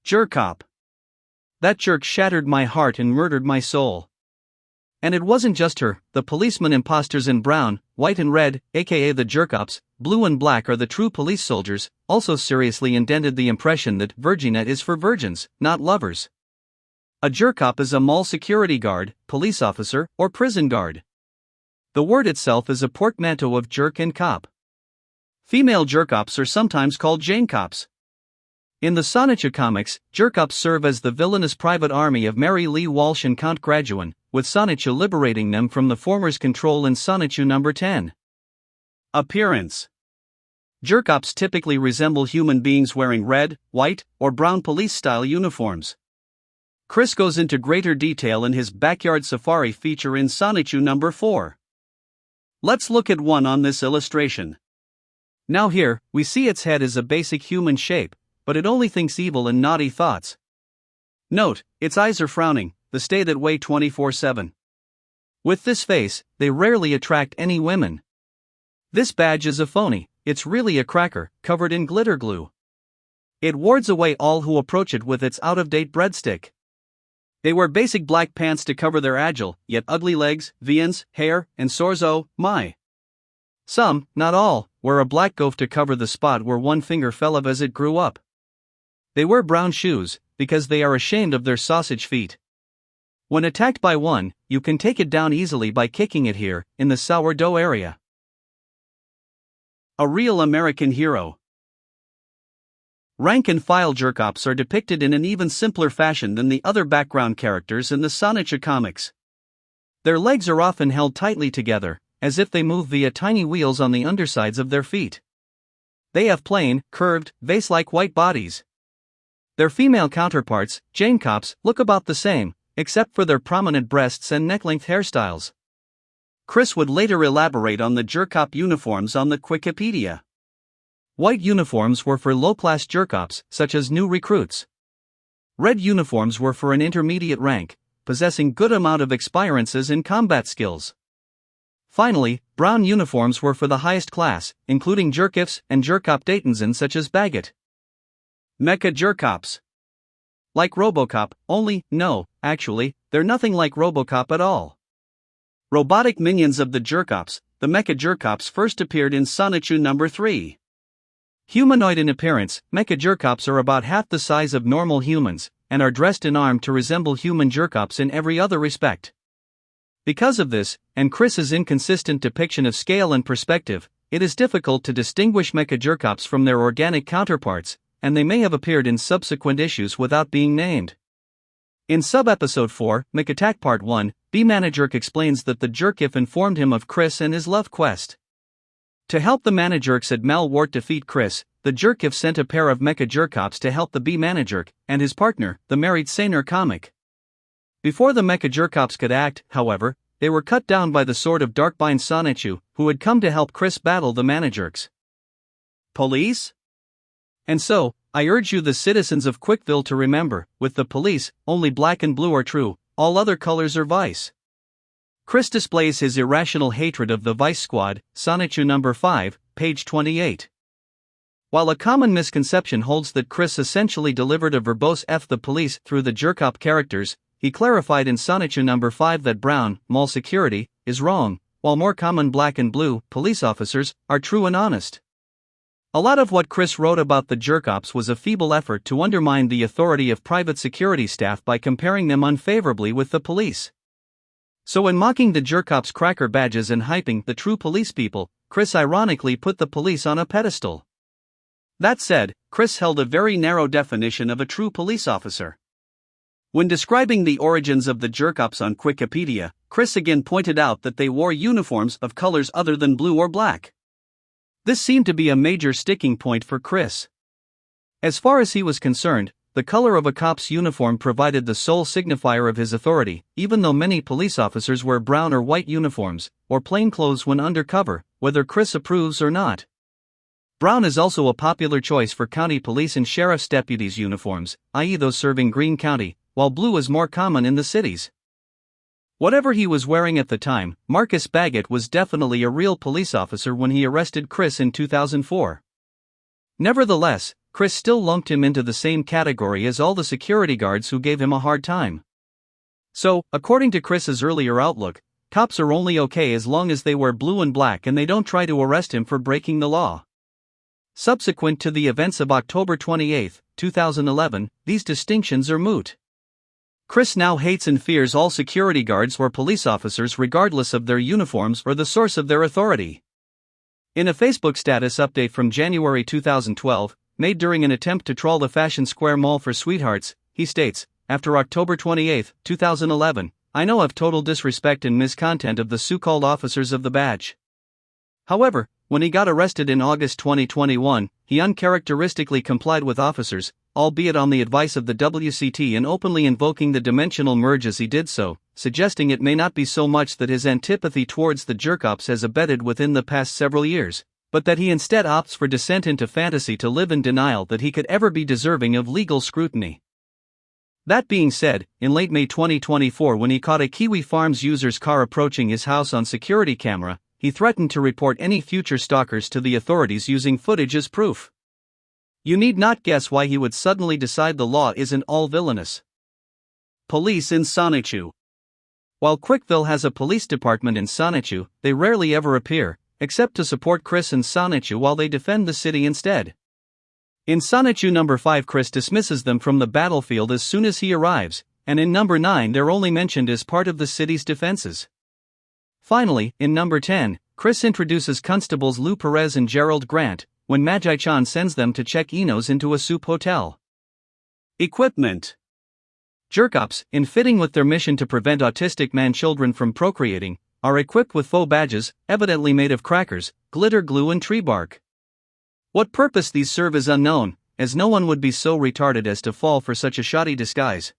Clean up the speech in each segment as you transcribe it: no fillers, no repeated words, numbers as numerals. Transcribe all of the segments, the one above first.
Jerkop. That jerk shattered my heart and murdered my soul. And it wasn't just her, the policeman imposters in brown, white and red, aka the Jerkops, blue and black are the true police soldiers, also seriously indented the impression that virginette is for virgins, not lovers. A Jerkop is a mall security guard, police officer, or prison guard. The word itself is a portmanteau of jerk and cop. Female Jerkops are sometimes called Janecops. In the CWCki comics, Jerkops serve as the villainous private army of Mary Lee Walsh and Count Graduan, with CWCki liberating them from the former's control in CWCki number 10. Appearance. Jerkops typically resemble human beings wearing red, white, or brown police-style uniforms. Chris goes into greater detail in his backyard safari feature in CWCki number 4. Let's look at one on this illustration. Now here, we see its head is a basic human shape, but it only thinks evil and naughty thoughts. Note, its eyes are frowning, the stay that way 24/7. With this face, they rarely attract any women. This badge is a phony, it's really a cracker, covered in glitter glue. It wards away all who approach it with its out-of-date breadstick. They wear basic black pants to cover their agile, yet ugly legs, vians, hair, and sores. Oh my. Some, not all, wear a black goof to cover the spot where one finger fell off as it grew up. They wear brown shoes, because they are ashamed of their sausage feet. When attacked by one, you can take it down easily by kicking it here, in the sourdough area. A real American hero. Rank-and-file Jerkops are depicted in an even simpler fashion than the other background characters in the CWCki comics. Their legs are often held tightly together, as if they move via tiny wheels on the undersides of their feet. They have plain, curved, vase-like white bodies. Their female counterparts, Janecops, look about the same, except for their prominent breasts and neck-length hairstyles. Chris would later elaborate on the Jerkop uniforms on the Wikipedia. White uniforms were for low-class Jerkops, such as new recruits. Red uniforms were for an intermediate rank, possessing good amount of experiences in combat skills. Finally, brown uniforms were for the highest class, including Jerkifs and Jerkop Daytonsen such as Baggett. Mecha Jerkops. Like RoboCop, only, no, actually, they're nothing like RoboCop at all. Robotic minions of the Jerkops, the Mecha Jerkops first appeared in CWCki number 3. Humanoid in appearance, Mecha Jerkops are about half the size of normal humans, and are dressed and armed to resemble human Jerkops in every other respect. Because of this, and Chris's inconsistent depiction of scale and perspective, it is difficult to distinguish Mecha Jerkops from their organic counterparts, and they may have appeared in subsequent issues without being named. In sub-episode 4, McAttack Part 1, B-Manajerk explains that the Jerkif informed him of Chris and his love quest. To help the Manajerks at Malwart defeat Chris, the Jerkif sent a pair of Mecha Jerkops to help the B-Manajerk and his partner, the married Saner comic. Before the Mecha Jerkops could act, however, they were cut down by the Sword of Darkbind Sonichu, who had come to help Chris battle the Manajerks. Police? And so, I urge you the citizens of Quickville to remember, with the police, only black and blue are true, all other colors are vice. Chris displays his irrational hatred of the Vice Squad, CWCki number 5, page 28. While a common misconception holds that Chris essentially delivered a verbose F the police through the Jerkop characters, he clarified in CWCki number 5 that brown, mall security, is wrong, while more common black and blue, police officers, are true and honest. A lot of what Chris wrote about the Jerkops was a feeble effort to undermine the authority of private security staff by comparing them unfavorably with the police. So in mocking the Jerkops' cracker badges and hyping the true police people, Chris ironically put the police on a pedestal. That said, Chris held a very narrow definition of a true police officer. When describing the origins of the Jerkops on Wikipedia, Chris again pointed out that they wore uniforms of colors other than blue or black. This seemed to be a major sticking point for Chris. As far as he was concerned, the color of a cop's uniform provided the sole signifier of his authority, even though many police officers wear brown or white uniforms, or plain clothes when undercover, whether Chris approves or not. Brown is also a popular choice for county police and sheriff's deputies' uniforms, i.e. those serving Greene County, while blue is more common in the cities. Whatever he was wearing at the time, Marcus Baggett was definitely a real police officer when he arrested Chris in 2004. Nevertheless, Chris still lumped him into the same category as all the security guards who gave him a hard time. So, according to Chris's earlier outlook, cops are only okay as long as they wear blue and black and they don't try to arrest him for breaking the law. Subsequent to the events of October 28, 2011, these distinctions are moot. Chris now hates and fears all security guards or police officers regardless of their uniforms or the source of their authority. In a Facebook status update from January 2012, made during an attempt to trawl the Fashion Square Mall for sweethearts, he states, "After October 28, 2011, I know of total disrespect and miscontent of the so-called officers of the badge. However, when he got arrested in August 2021, he uncharacteristically complied with officers, albeit on the advice of the CWCki, and openly invoking the dimensional merge as he did so, suggesting it may not be so much that his antipathy towards the Jerkops has abated within the past several years, but that he instead opts for descent into fantasy to live in denial that he could ever be deserving of legal scrutiny." That being said, in late May 2024, when he caught a Kiwi Farms user's car approaching his house on security camera, he threatened to report any future stalkers to the authorities using footage as proof. You need not guess why he would suddenly decide the law isn't all villainous. Police in Sonichu. While Quickville has a police department in Sonichu, they rarely ever appear, except to support Chris in Sonichu while they defend the city instead. In Sonichu number 5, Chris dismisses them from the battlefield as soon as he arrives, and in number 9 they're only mentioned as part of the city's defenses. Finally, in number 10, Chris introduces Constables Lou Perez and Gerald Grant, when Magi-chan sends them to check Enos into a soup hotel. Equipment. Jerkops, in fitting with their mission to prevent autistic man-children from procreating, are equipped with faux badges, evidently made of crackers, glitter glue and tree bark. What purpose these serve is unknown, as no one would be so retarded as to fall for such a shoddy disguise.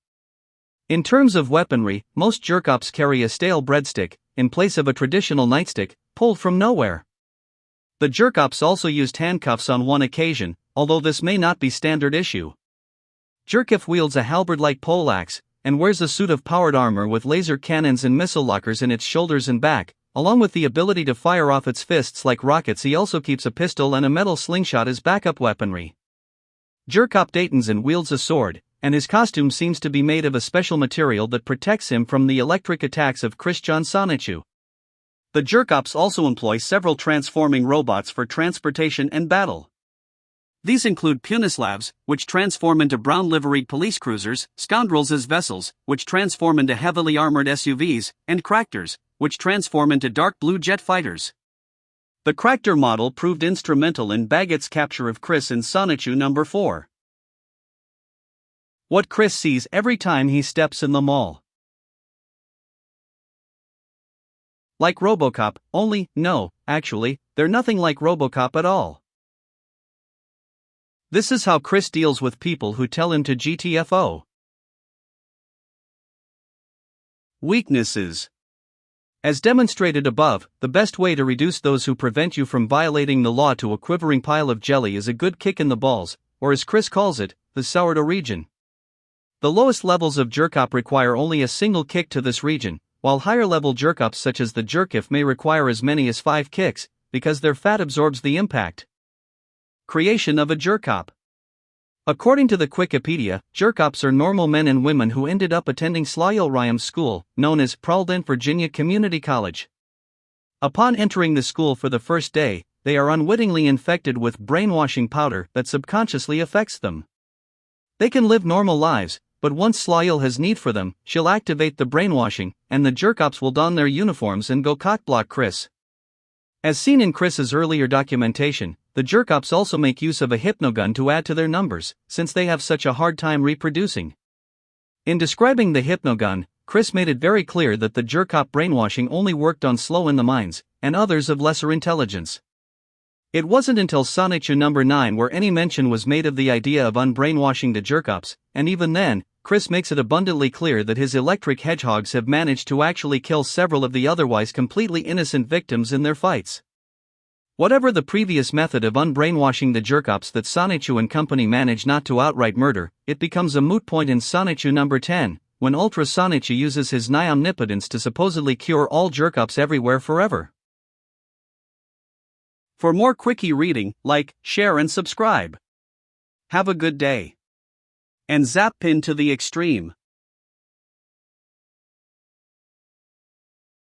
In terms of weaponry, most Jerkops carry a stale breadstick, in place of a traditional nightstick, pulled from nowhere. The Jerkops also used handcuffs on one occasion, although this may not be standard issue. Jerkop wields a halberd-like poleaxe, and wears a suit of powered armor with laser cannons and missile lockers in its shoulders and back. Along with the ability to fire off its fists like rockets, he also keeps a pistol and a metal slingshot as backup weaponry. Jerkop Dayton's and wields a sword, and his costume seems to be made of a special material that protects him from the electric attacks of Christian Sonichu. The Jerkops also employ several transforming robots for transportation and battle. These include Punislavs, which transform into brown liveried police cruisers, Scoundrels as vessels, which transform into heavily armored SUVs, and Cractors, which transform into dark blue jet fighters. The Cractor model proved instrumental in Baggett's capture of Chris in Sonichu number 4. What Chris sees every time he steps in the mall. Like RoboCop, only, no, actually, they're nothing like RoboCop at all. This is how Chris deals with people who tell him to GTFO. Weaknesses. As demonstrated above, the best way to reduce those who prevent you from violating the law to a quivering pile of jelly is a good kick in the balls, or as Chris calls it, the sourdough region. The lowest levels of Jerkop require only a single kick to this region, while higher-level Jerkops such as the Jerkif may require as many as 5 kicks, because their fat absorbs the impact. Creation of a Jerkop. According to the Wikipedia, Jerkops are normal men and women who ended up attending Sloyal School, known as Praldent, Virginia Community College. Upon entering the school for the first day, they are unwittingly infected with brainwashing powder that subconsciously affects them. They can live normal lives, but once Sloyal has need for them, she'll activate the brainwashing, and the Jerkops will don their uniforms and go cockblock Chris. As seen in Chris's earlier documentation, the Jerkops also make use of a hypnogun to add to their numbers, since they have such a hard time reproducing. In describing the hypnogun, Chris made it very clear that the Jerkop brainwashing only worked on slow in the minds, and others of lesser intelligence. It wasn't until Sonichu number 9 where any mention was made of the idea of unbrainwashing the Jerkops, and even then, Chris makes it abundantly clear that his electric hedgehogs have managed to actually kill several of the otherwise completely innocent victims in their fights. Whatever the previous method of unbrainwashing the Jerkops that Sonichu and company managed not to outright murder, it becomes a moot point in Sonichu number 10, when Ultra Sonichu uses his nigh omnipotence to supposedly cure all Jerkops everywhere forever. For more quickie reading, like, share and subscribe. Have a good day. And zap pin to the extreme.